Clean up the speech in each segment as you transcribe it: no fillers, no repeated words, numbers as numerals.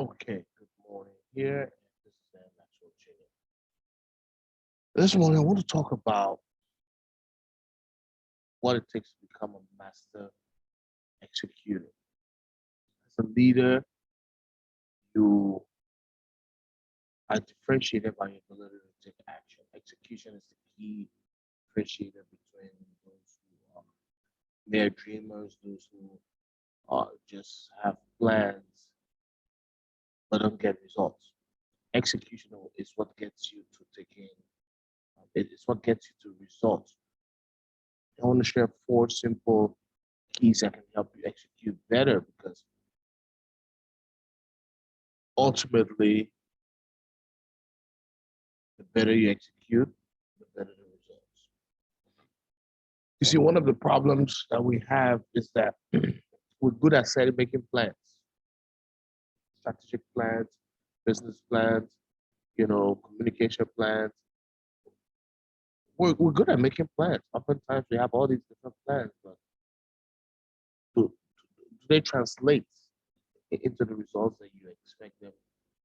Okay, good morning here. And this is an actual channel. This morning, I want to talk about what it takes to become a master executor. As a leader, you are differentiated by your ability to take action. Execution is the key differentiator between those who are mere dreamers, those who just have plans but don't get results. Executional is what gets you to taking, it is what gets you to results. I want to share four simple keys that can help you execute better because ultimately, the better you execute, the better the results. You see, one of the problems that we have is that we're good at setting making plans, strategic plans, business plans, communication plans. We're good at making plans. Oftentimes we have all these different plans, but do they translate into the results that you expect them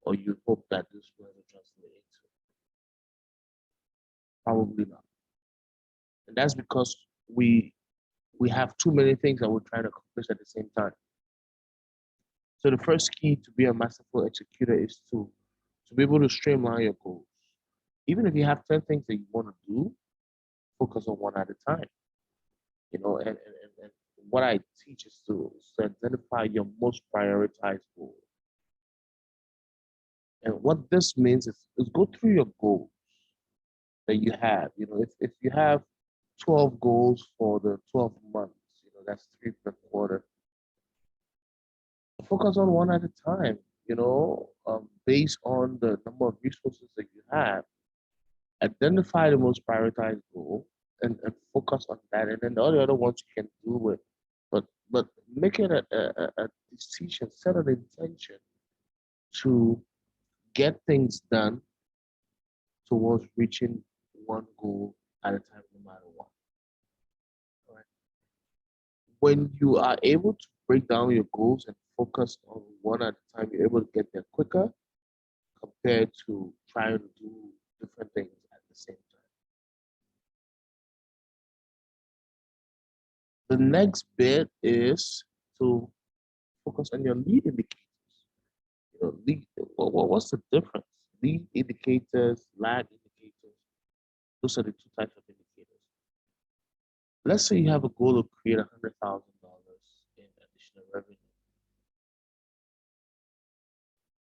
or you hope that this plans will translate into? Probably not. And that's because we we have too many things that we're trying to accomplish at the same time. So the first key to be a masterful executor is to be able to streamline your goals. Even if you have 10 things that you want to do, focus on one at a time. And what I teach is to identify your most prioritized goal. And what this means is go through your goals that you have. If you have 12 goals for the 12 months, that's three per quarter. Focus on one at a time, based on the number of resources that you have. Identify the most prioritized goal and focus on that. And then all the other ones you can do it. But make it a decision, set an intention to get things done towards reaching one goal at a time, no matter what. All right. When you are able to break down your goals and focus on one at a time, you're able to get there quicker compared to trying to do different things at the same time. The next bit is to focus on your lead indicators. What's the difference? Lead indicators, lag indicators. Those are the two types of indicators. Let's say you have a goal to create $100,000 in additional revenue,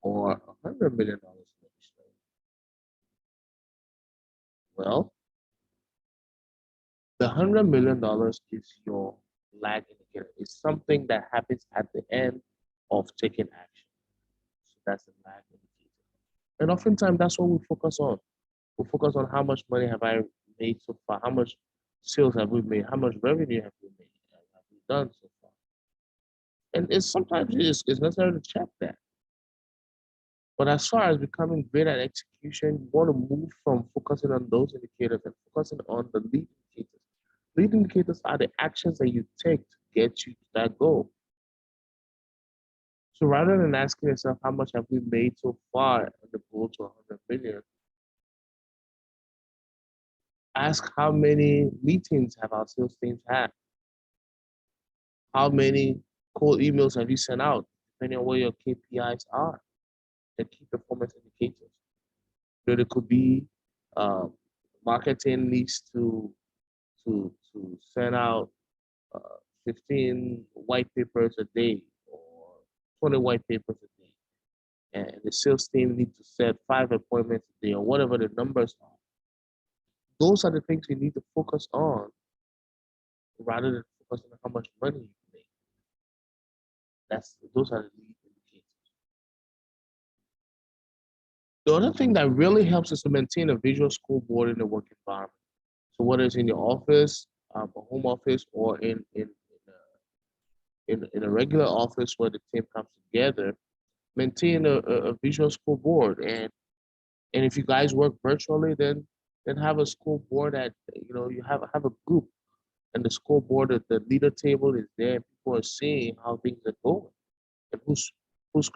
or $100 million in additional revenue. Well, the $100 million is your lag indicator. It's something that happens at the end of taking action. So that's the lag indicator. And oftentimes that's what we focus on. We focus on how much money have I made so far, how much sales have we made, how much revenue have we made, have we done so far. And it's necessary to check that. But as far as becoming great at execution, you want to move from focusing on those indicators and focusing on the lead indicators. Lead indicators are the actions that you take to get you to that goal. So rather than asking yourself how much have we made so far on the goal to 100 million, ask how many meetings have our sales teams had? How many cold emails have you sent out, depending on what your KPIs are, the key performance indicators. There could be marketing needs to send out 15 white papers a day or 20 white papers a day. And the sales team needs to set 5 appointments a day or whatever the numbers are. Those are the things you need to focus on rather than focusing on how much money you make. Those are the lead indicators. The other thing that really helps is to maintain a visual scoreboard in the work environment. So whether it's in your office, a home office, or in a regular office where the team comes together, maintain a visual scoreboard. And if you guys work virtually, then have a scoreboard that you have a group, and the scoreboard at the leader table is there. And people are seeing how things are going and who's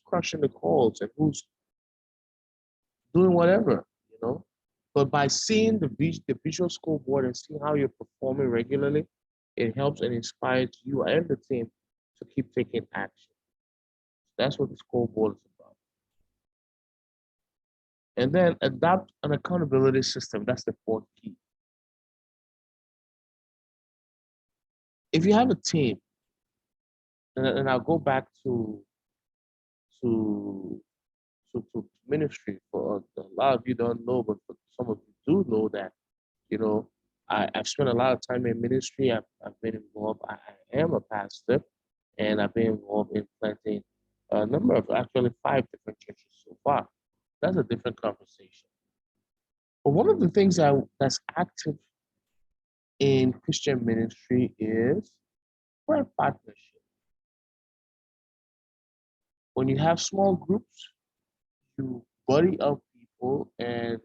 crushing the calls and who's doing whatever, you know. But by seeing the visual scoreboard and seeing how you're performing regularly, it helps and inspires you and the team to keep taking action. That's what the scoreboard is about. And then adapt an accountability system. That's the fourth key. If you have a team, and I'll go back to to ministry. For a lot of you don't know, but for some of you do know that, you know, I've spent a lot of time in ministry. I've been involved. I am a pastor, and I've been involved in planting a number of, actually, five different churches so far. That's a different conversation. But one of the things that's active in Christian ministry is prayer partnership. When you have small groups, you buddy up people and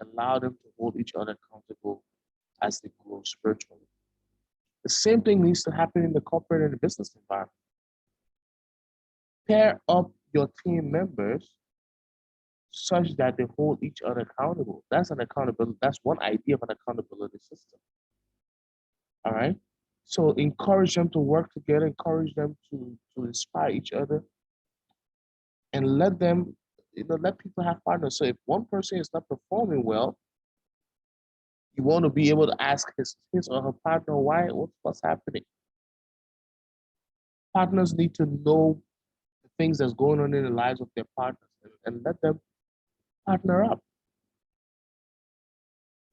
allow them to hold each other accountable as they grow spiritually. The same thing needs to happen in the corporate and the business environment. Pair up your team members such that they hold each other accountable. That's an accountability. That's one idea of an accountability system. All right. So encourage them to work together, encourage them to inspire each other, and let them, let people have partners. So if one person is not performing well, you want to be able to ask his or her partner why, what's happening. Partners need to know the things that's going on in the lives of their partners, and let them partner up,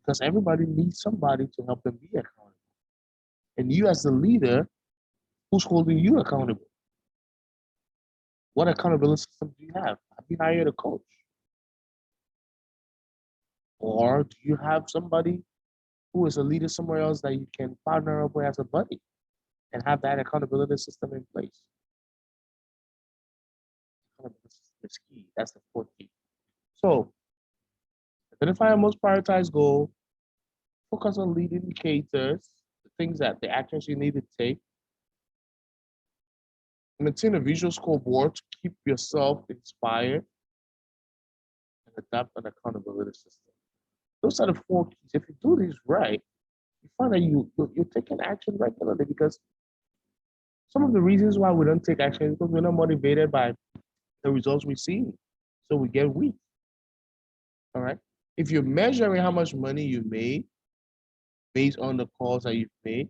because everybody needs somebody to help them be accountable. And you, as the leader, who's holding you accountable? What accountability system do you have? Have you hired a coach? Or do you have somebody who is a leader somewhere else that you can partner up with as a buddy and have that accountability system in place? Accountability system is key. That's the fourth key. So identify your most prioritized goal, focus on lead indicators, the actions you need to take. Maintain a visual scoreboard to keep yourself inspired, and adapt an accountability system. Those are the four keys. If you do these right, you find that you're taking action regularly, because some of the reasons why we don't take action is because we're not motivated by the results we see. So we get weak. All right. If you're measuring how much money you made based on the calls that you've made,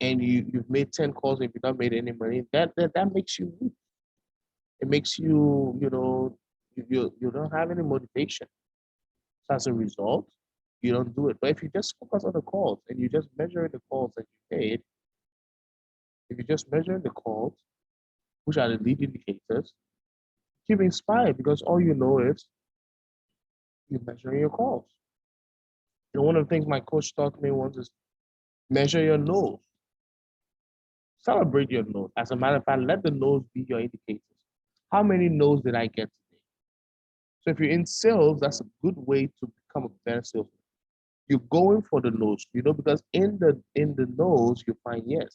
and you've made 10 calls and you've not made any money, that makes you weak. It makes you, you don't have any motivation. So as a result, you don't do it. But if you just focus on the calls and you just measure the calls that you made, if you just measure the calls, which are the lead indicators, keep inspired, because all you know is you're measuring your calls. One of the things my coach taught me once is measure your no's. Celebrate your no's. As a matter of fact, let the no's be your indicators. How many no's did I get today? So if you're in sales, that's a good way to become a better salesman. You're going for the no's, because in the no's you find yes.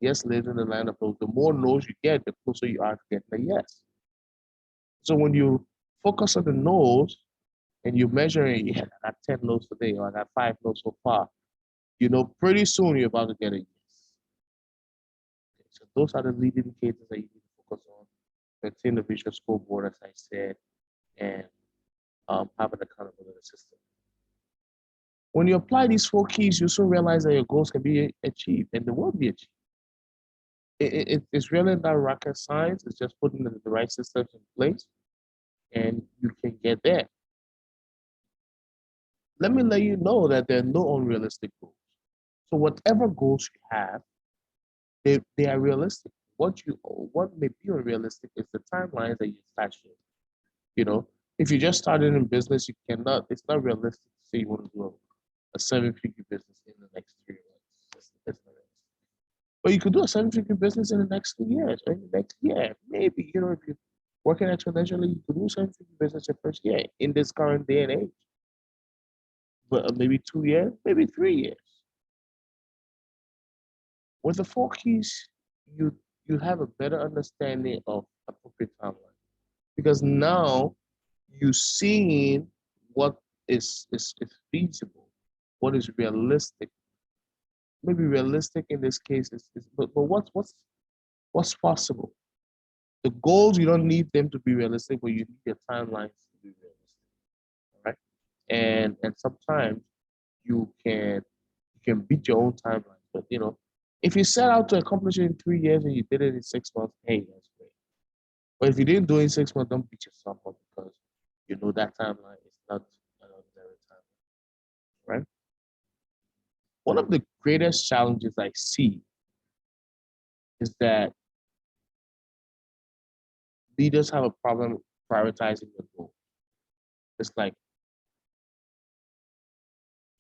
Yes lives in the land of those. The more no's you get, the closer you are to getting a yes. So when you focus on the no's and you're measuring, yeah, I got 10 no's today, or I got 5 no's so far, pretty soon you're about to get a yes. Okay, so those are the lead indicators that you need to focus on. Maintain the visual scoreboard, as I said, and have an accountability system. When you apply these 4 keys, you soon realize that your goals can be achieved, and they will be achieved. It's really not rocket science. It's just putting the right systems in place, and you can get there. Let me let you know that there are no unrealistic goals. So whatever goals you have, they are realistic. What may be unrealistic is the timelines that you attach to. If you just started in business, it's not realistic to say you want to do a 7-figure business in the next 3 months. It's not realistic. But you could do a 7-figure business in the next 2 years, or in the next year. Maybe, if you're working exponentially, you could do a 7-figure business in the first year in this current day and age. But maybe 2 years, maybe 3 years. With the 4 keys, you you have a better understanding of appropriate timeline because now you seeing what is feasible, what is realistic. Maybe realistic in this case but what's possible. The goals, you don't need them to be realistic, but you need your timelines to be realistic. All right. And sometimes you can beat your own timeline. But if you set out to accomplish it in 3 years and you did it in 6 months, hey, that's great. But if you didn't do it in 6 months, don't beat yourself up because you know that timeline is not an ordinary timeline, right? One of the greatest challenges I see is that leaders have a problem prioritizing the goal. It's like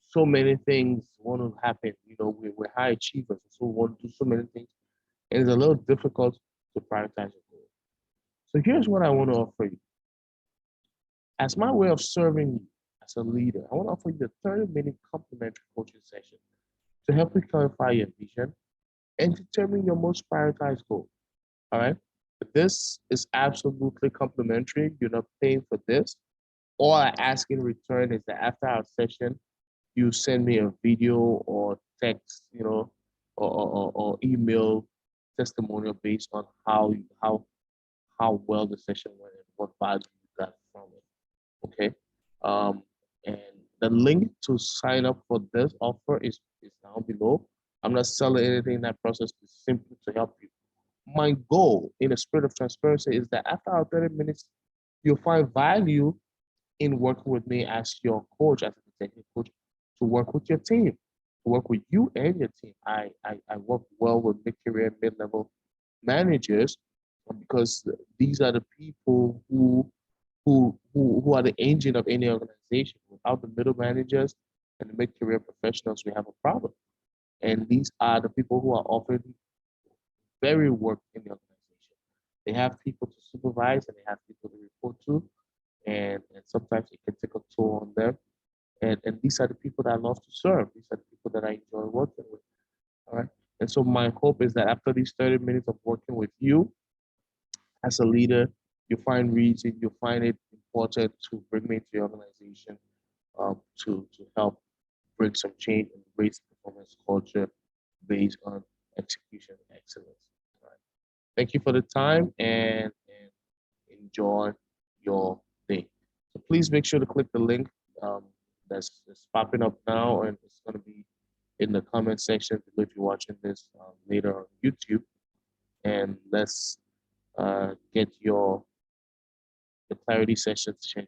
so many things want to happen. We're high achievers, so we want to do so many things, and it's a little difficult to prioritize a goal. So here's what I want to offer you. As my way of serving you as a leader, I want to offer you a 30-minute complimentary coaching session to help you clarify your vision and determine your most prioritized goal. All right. This is absolutely complimentary. You're not paying for this. All I ask in return is that after our session, you send me a video or text, or email testimonial based on how well the session went and what value you got from it. Okay. And the link to sign up for this offer is down below. I'm not selling anything in that process. It's simply to help you. My goal in a spirit of transparency is that after our 30 minutes, you'll find value in working with me as your coach, as an executive coach, to work with your team, to work with you and your team. I work well with mid-career, mid-level managers because these are the people who are the engine of any organization. Without the middle managers and the mid-career professionals, we have a problem. And these are the people who are often very work in the organization. They have people to supervise and they have people to report to, and sometimes it can take a toll on them. And these are the people that I love to serve. These are the people that I enjoy working with. All right. And so my hope is that after these 30 minutes of working with you as a leader, you find reason, you find it important to bring me to your organization, to help bring some change and raise performance culture based on execution excellence. All right. Thank you for the time and enjoy your day. So please make sure to click the link um, that's popping up now, and it's going to be in the comment section if you're watching this later on YouTube. And let's get your clarity session scheduled.